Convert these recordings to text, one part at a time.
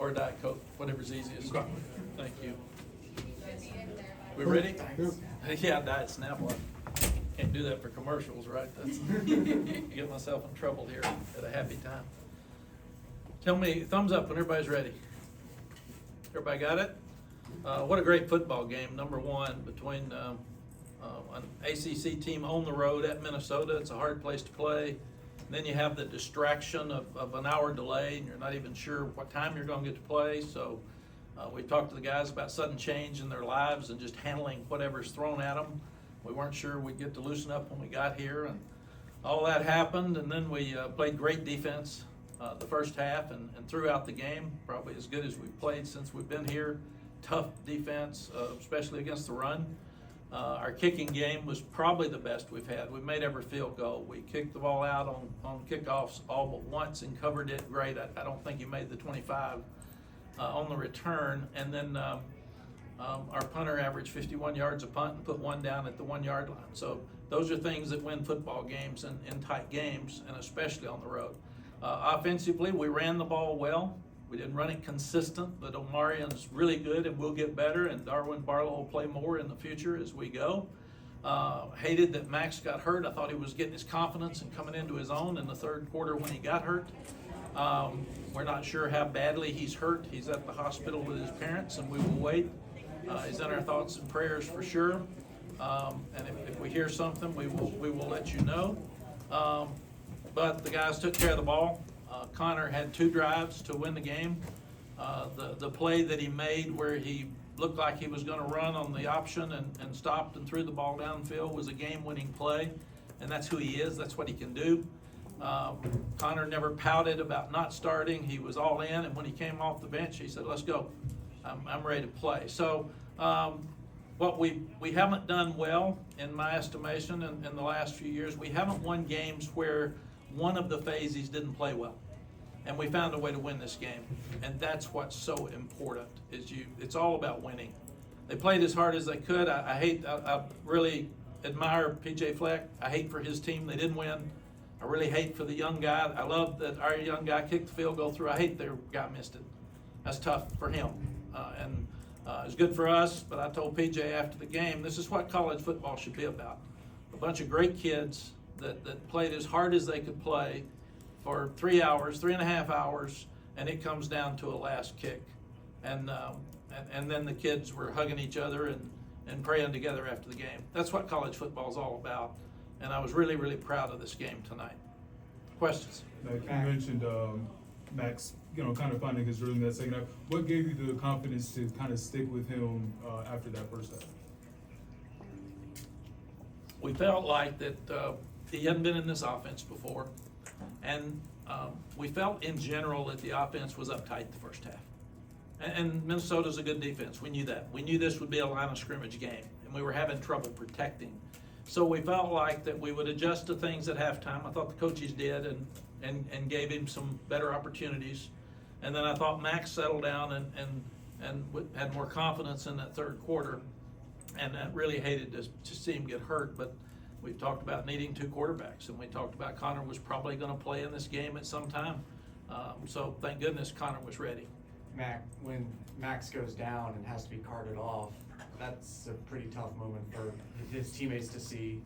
or a Diet Coke, whatever's easiest. Thank you. We ready? Yeah, Diet Snapple. Can't do that for commercials, right? That's get myself in trouble here at a happy time. Tell me, thumbs up when everybody's ready. Everybody got it? What a great football game, number one, between an ACC team on the road at Minnesota. It's a hard place to play. And then you have the distraction of an hour delay, and you're not even sure what time you're going to get to play. So we talked to the guys about sudden change in their lives and just handling whatever's thrown at them. We weren't sure we'd get to loosen up when we got here, and all that happened. And then we played great defense the first half and throughout the game, probably as good as we've played since we've been here. Tough defense, especially against the run. Our kicking game was probably the best we've had. We made every field goal. We kicked the ball out on kickoffs all but once and covered it great. I don't think he made the 25 on the return. And then our punter averaged 51 yards a punt and put one down at the 1 yard line. So those are things that win football games and in tight games, and especially on the road. Offensively, we ran the ball well. We didn't run it consistent, but Omarian's really good and we'll get better, and Darwin Barlow will play more in the future as we go. Hated that Max got hurt. I thought he was getting his confidence and coming into his own in the third quarter when he got hurt. We're not sure how badly he's hurt. He's at the hospital with his parents, and we will wait. He's in our thoughts and prayers for sure. And if we hear something, we will let you know. But the guys took care of the ball. Connor had 2 drives to win the game. The play that he made where he looked like he was going to run on the option and stopped and threw the ball downfield was a game-winning play, and that's who he is. That's what he can do. Connor never pouted about not starting. He was all in, and when he came off the bench, he said, "Let's go. I'm ready to play." So what we haven't done well, in my estimation, in the last few years, we haven't won games where one of the phases didn't play well. And we found a way to win this game. And that's what's so important, it's all about winning. They played as hard as they could. I really admire PJ Fleck. I hate for his team they didn't win. I really hate for the young guy. I love that our young guy kicked the field goal through. I hate their guy missed it. That's tough for him. And it's good for us, but I told PJ after the game, this is what college football should be about. A bunch of great kids that played as hard as they could play for 3 hours, 3.5 hours, and it comes down to a last kick. And then the kids were hugging each other and praying together after the game. That's what college football is all about. And I was really, really proud of this game tonight. Questions? Mack, you mentioned Max, kind of finding his rhythm in that second half. What gave you the confidence to kind of stick with him after that first half? We felt like that he hadn't been in this offense before, and we felt in general that the offense was uptight the first half. And Minnesota's a good defense. We knew that. We knew this would be a line of scrimmage game, and we were having trouble protecting. So we felt like that we would adjust to things at halftime. I thought the coaches did, and gave him some better opportunities. And then I thought Max settled down and had more confidence in that third quarter. And I really hated to see him get hurt, but we've talked about needing 2 quarterbacks, and we talked about Connor was probably going to play in this game at some time. So thank goodness Connor was ready. Mac, when Max goes down and has to be carted off, that's a pretty tough moment for his teammates to see.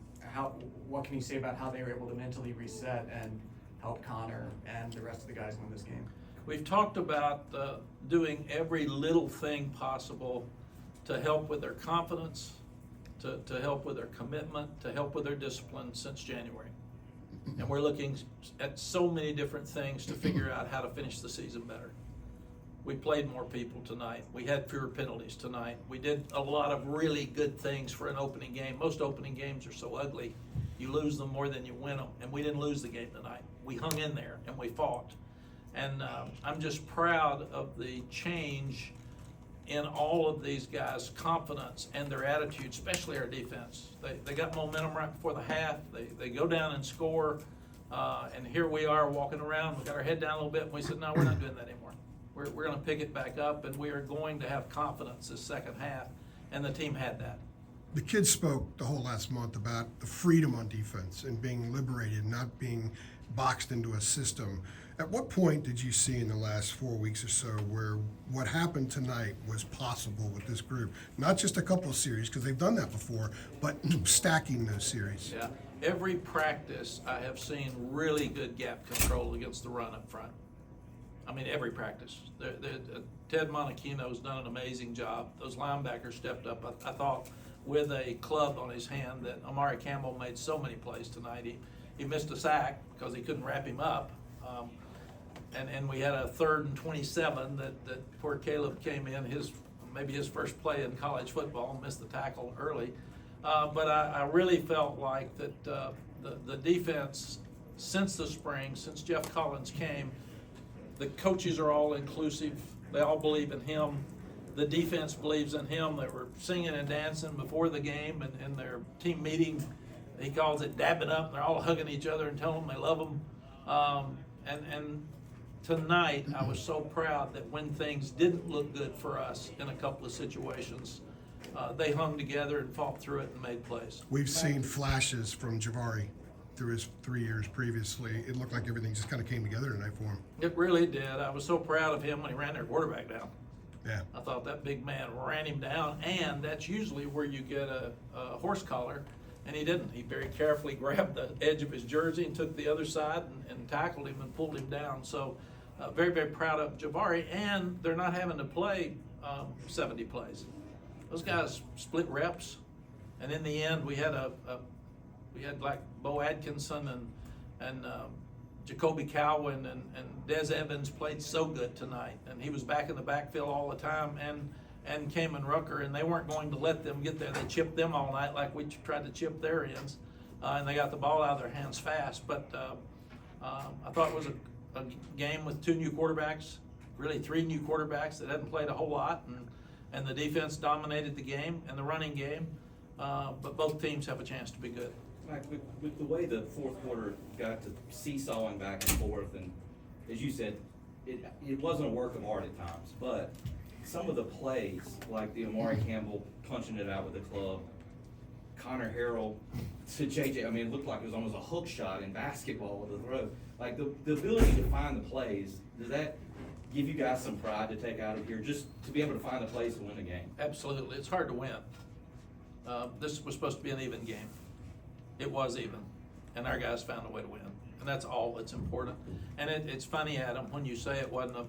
What can you say about how they were able to mentally reset and help Connor and the rest of the guys win this game? We've talked about doing every little thing possible to help with their confidence, to help with their commitment, to help with their discipline since January. And we're looking at so many different things to figure out how to finish the season better. We played more people tonight. We had fewer penalties tonight. We did a lot of really good things for an opening game. Most opening games are so ugly. You lose them more than you win them. And we didn't lose the game tonight. We hung in there and we fought. And I'm just proud of the change in all of these guys' confidence and their attitude, especially our defense. They got momentum right before the half. They go down and score. And here we are walking around. We got our head down a little bit, and we said, no, we're not doing that anymore. We're going to pick it back up, and we are going to have confidence this second half. And the team had that. The kids spoke the whole last month about the freedom on defense and being liberated, not being boxed into a system. At what point did you see in the last 4 weeks or so where what happened tonight was possible with this group? Not just a couple of series, because they've done that before, but stacking those series. Yeah, every practice I have seen really good gap control against the run up front. I mean, every practice. Ted Monachino's done an amazing job. Those linebackers stepped up. I thought with a club on his hand that Amari Campbell made so many plays tonight. He missed a sack because he couldn't wrap him up. And we had a 3rd and 27 that poor Caleb came in, maybe his first play in college football, and missed the tackle early. But I really felt like that the defense, since the spring, since Jeff Collins came, the coaches are all inclusive. They all believe in him. The defense believes in him. They were singing and dancing before the game and in their team meeting. He calls it dabbing up. They're all hugging each other and telling them they love him. And tonight, I was so proud that when things didn't look good for us in a couple of situations, they hung together and fought through it and made plays. We've seen flashes from Jabari through his 3 years previously. It looked like everything just kind of came together tonight for him. It really did. I was so proud of him when he ran their quarterback down. Yeah. I thought that big man ran him down, and that's usually where you get a horse collar, and he didn't. He very carefully grabbed the edge of his jersey and took the other side and tackled him and pulled him down. So very, very proud of Jabari, and they're not having to play 70 plays. Those guys split reps, and in the end, we had like Bo Atkinson and Jacoby Cowan and Des Evans played so good tonight, and he was back in the backfield all the time, and Kamen Rucker, and they weren't going to let them get there. They chipped them all night like we tried to chip their ends, and they got the ball out of their hands fast. But I thought it was a game with 2 new quarterbacks, really 3 new quarterbacks that hadn't played a whole lot, and the defense dominated the game and the running game, but both teams have a chance to be good. Mack, with the way the fourth quarter got to seesawing back and forth, and as you said, it wasn't a work of art at times, but some of the plays, like the Amari Campbell punching it out with the club, Connor Harrell to JJ, I mean, it looked like it was almost a hook shot in basketball with the throw. Like the ability to find the plays, does that give you guys some pride to take out of here, just to be able to find the plays to win the game? Absolutely. It's hard to win. This was supposed to be an even game. It was even, and our guys found a way to win, and that's all that's important. And it's funny, Adam, when you say it wasn't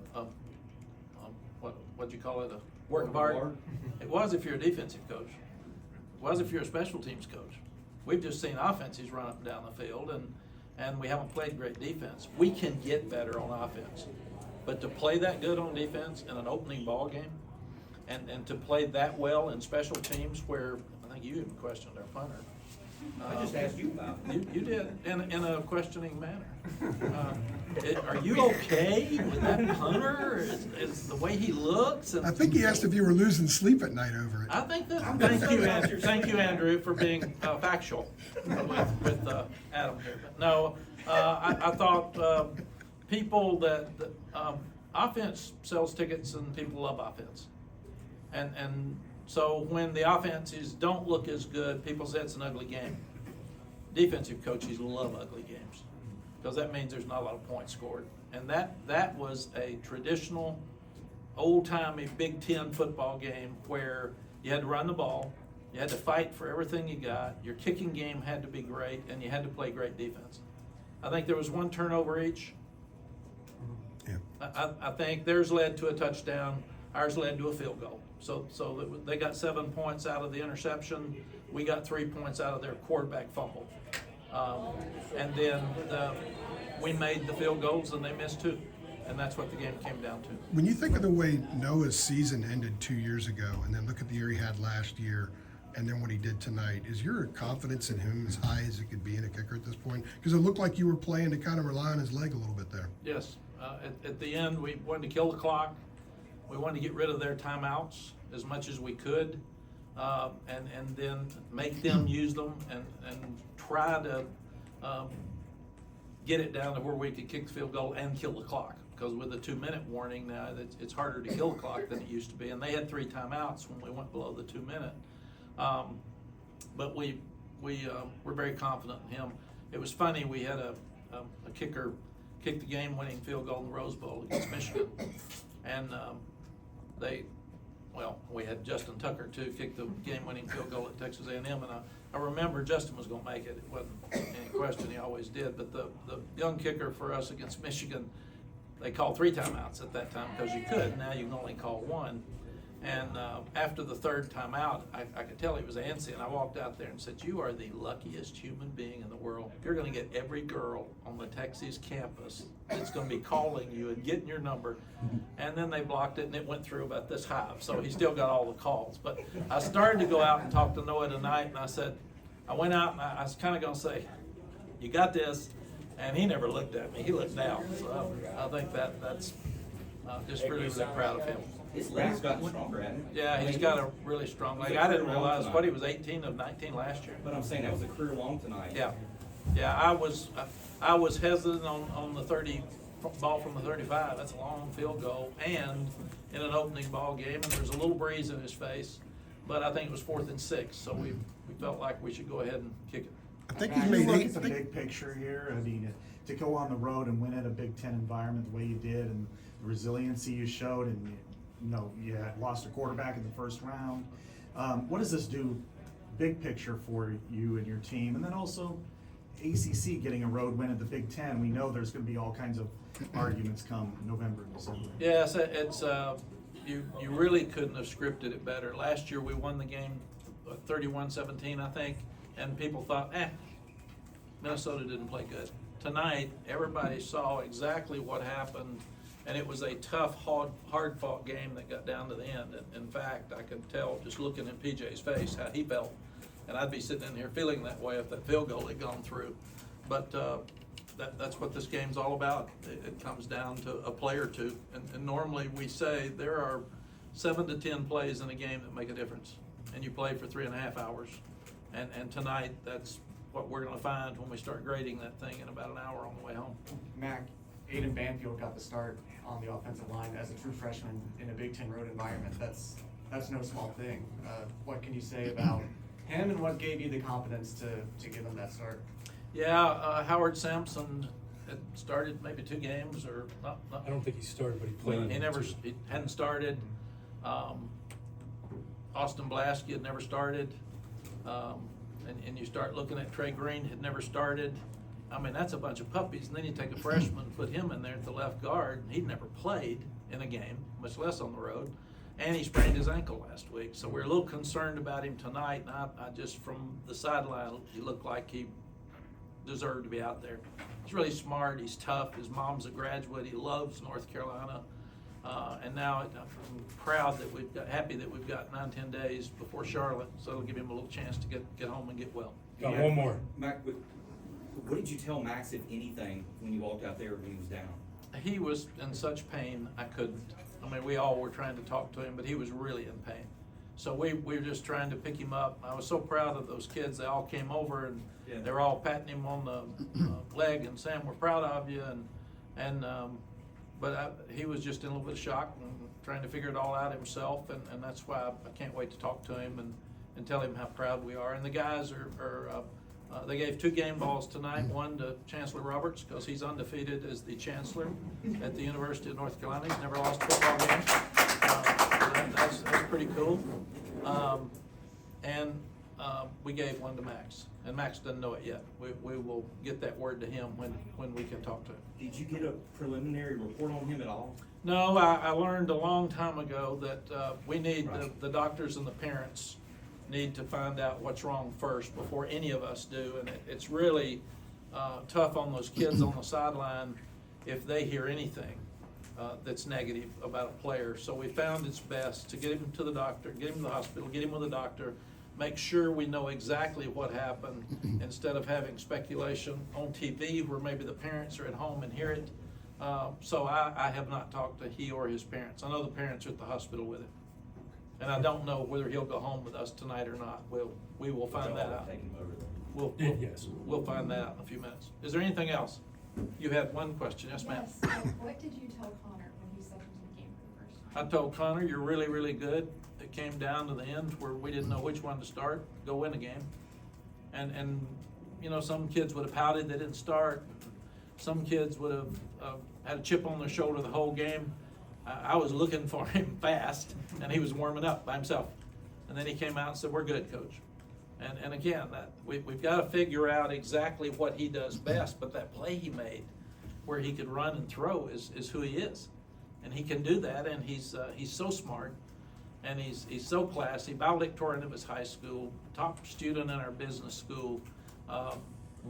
what'd you call it, a work of art? It was if you're a defensive coach. It was if you're a special teams coach. We've just seen offenses run up and down the field, and we haven't played great defense. We can get better on offense, but to play that good on defense in an opening ball game, and to play that well in special teams, where I think you even questioned our punter. I just asked you about it. You did, in a questioning manner. Are you okay with that punter? Is the way he looks? And I think he asked if you were losing sleep at night over it. I think that. Thank you, Andrew. Thank you, Andrew, for being factual with Adam here. But no, I thought people that offense sells tickets and people love offense, and so when the offenses don't look as good, people say it's an ugly game. Defensive coaches love ugly games because that means there's not a lot of points scored. And that was a traditional, old-timey Big Ten football game where you had to run the ball, you had to fight for everything you got, your kicking game had to be great, and you had to play great defense. I think there was 1 turnover each. Yeah. I think theirs led to a touchdown, ours led to a field goal. So they got 7 points out of the interception. We got 3 points out of their quarterback fumble. And then we made the field goals and they missed 2. And that's what the game came down to. When you think of the way Noah's season ended 2 years ago, and then look at the year he had last year, and then what he did tonight, is your confidence in him as high as it could be in a kicker at this point? Because it looked like you were playing to kind of rely on his leg a little bit there. Yes. At the end, we wanted to kill the clock. We wanted to get rid of their timeouts as much as we could, and then make them use them and try to get it down to where we could kick the field goal and kill the clock. Because with the 2-minute warning now, it's harder to kill the clock than it used to be. And they had 3 timeouts when we went below the 2-minute. But we're very confident in him. It was funny, we had a kicker kicked the game-winning field goal in the Rose Bowl against Michigan. And we had Justin Tucker too, kick the game-winning field goal at Texas A&M, and I remember Justin was gonna make it. It wasn't any question, he always did. But the young kicker for us against Michigan, they called 3 timeouts at that time because you could. Now you can only call 1. And after the 3rd timeout, I could tell he was antsy, and I walked out there and said, "You are the luckiest human being in the world. You're gonna get every girl on the Texas campus that's gonna be calling you and getting your number." And then they blocked it, and it went through about this high, so he still got all the calls. But I started to go out and talk to Noah tonight, and I went out and I was kinda gonna say, "You got this," and he never looked at me, he looked down. So I think that's just really, really proud of him. His leg's gotten stronger, hasn't it? Yeah, he's got a really strong leg. I didn't realize what he was 18 of 19 last year. But I'm saying that was a career long tonight. Yeah. I was hesitant on the 30 ball from the 35. That's a long field goal, and in an opening ball game, and there's a little breeze in his face. But I think it was 4th and 6, so we felt like we should go ahead and kick it. I think Matt, he's you made look 8. at the big picture here. I mean, to go on the road and win at a Big Ten environment the way you did, and the resiliency you showed, and you had lost a quarterback in the 1st round. What does this do, big picture, for you and your team? And then also, ACC getting a road win at the Big Ten. We know there's going to be all kinds of arguments come November and December. Yes, it's you really couldn't have scripted it better. Last year we won the game 31-17, I think, and people thought, Minnesota didn't play good. Tonight, everybody saw exactly what happened, and it was a tough, hard-fought game that got down to the end. And in fact, I could tell just looking at PJ's face how he felt, and I'd be sitting in here feeling that way if that field goal had gone through. But that's what this game's all about. It comes down to a play or two, and normally we say there are 7 to 10 plays in a game that make a difference, and you play for 3.5 hours. And tonight, that's what we're gonna find when we start grading that thing in about an hour on the way home. Mack, Aiden Banfield got the start on the offensive line as a true freshman in a Big Ten road environment. That's no small thing. What can you say about him, and what gave you the confidence to give him that start? Yeah, Howard Sampson had started maybe 2 games or not. I don't think he started, but he played. He hadn't started. Austin Blaski had never started. And you start looking at Trey Green, had never started. I mean, that's a bunch of puppies. And then you take a freshman, put him in there at the left guard, and he'd never played in a game, much less on the road. And he sprained his ankle last week. So we're a little concerned about him tonight. And I just, from the sideline, he looked like he deserved to be out there. He's really smart. He's tough. His mom's a graduate. He loves North Carolina. And now I'm proud that happy that we've got 9-10 days before Charlotte, so it'll give him a little chance to get home and get well. Got one more. Mack, what did you tell Max, if anything, when you walked out there when he was down? He was in such pain, I couldn't. I mean, we all were trying to talk to him, but he was really in pain. So we were just trying to pick him up. I was so proud of those kids. They all came over and they were all patting him on the leg and saying, "We're proud of you." But he was just in a little bit of shock and trying to figure it all out himself, and that's why I can't wait to talk to him and tell him how proud we are. And the guys they gave 2 game balls tonight, one to Chancellor Roberts, because he's undefeated as the chancellor at the University of North Carolina. He's never lost a football game. That's pretty cool. And we gave one to Max, and Max doesn't know it yet. We will get that word to him when we can talk to him. Did you get a preliminary report on him at all? No, I learned a long time ago that we need, the doctors and the parents need to find out what's wrong first before any of us do. And it's really tough on those kids on the sideline if they hear anything that's negative about a player. So we found it's best to get him to the doctor, get him to the hospital, get him with a doctor, make sure we know exactly what happened instead of having speculation on TV where maybe the parents are at home and hear it. So I have not talked to he or his parents. I know the parents are at the hospital with him. And I don't know whether he'll go home with us tonight or not. We will find that out. Take him over there. Yes. We'll find that out in a few minutes. Is there anything else? You had one question. Yes, ma'am. Yes. What did you tell Connor when he stepped into the game for the first time? I told Connor, you're really, really good. It came down to the end where we didn't know which one to start, go win a game. And some kids would have pouted they didn't start. some kids would have had a chip on their shoulder the whole game. I was looking for him fast, and he was warming up by himself. And then he came out and said, "We're good, coach." And again, we've got to figure out exactly what he does best, but that play he made where he could run and throw is who he is. And he can do that, and he's so smart, and he's so classy, valedictorian of his high school, top student in our business school,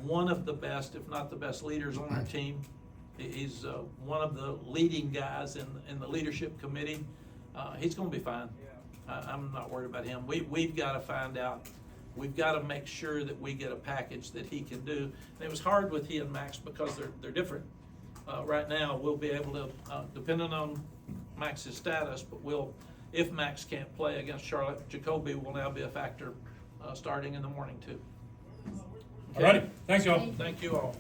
one of the best, if not the best leaders on our team. He's one of the leading guys in the leadership committee. He's gonna be fine. I'm not worried about him. We've got to find out. We've got to make sure that we get a package that he can do. And it was hard with he and Max because they're different. Right now, we'll be able to, depending on Max's status, but if Max can't play against Charlotte, Jacoby will now be a factor starting in the morning too. All righty, thanks y'all. Thank you all.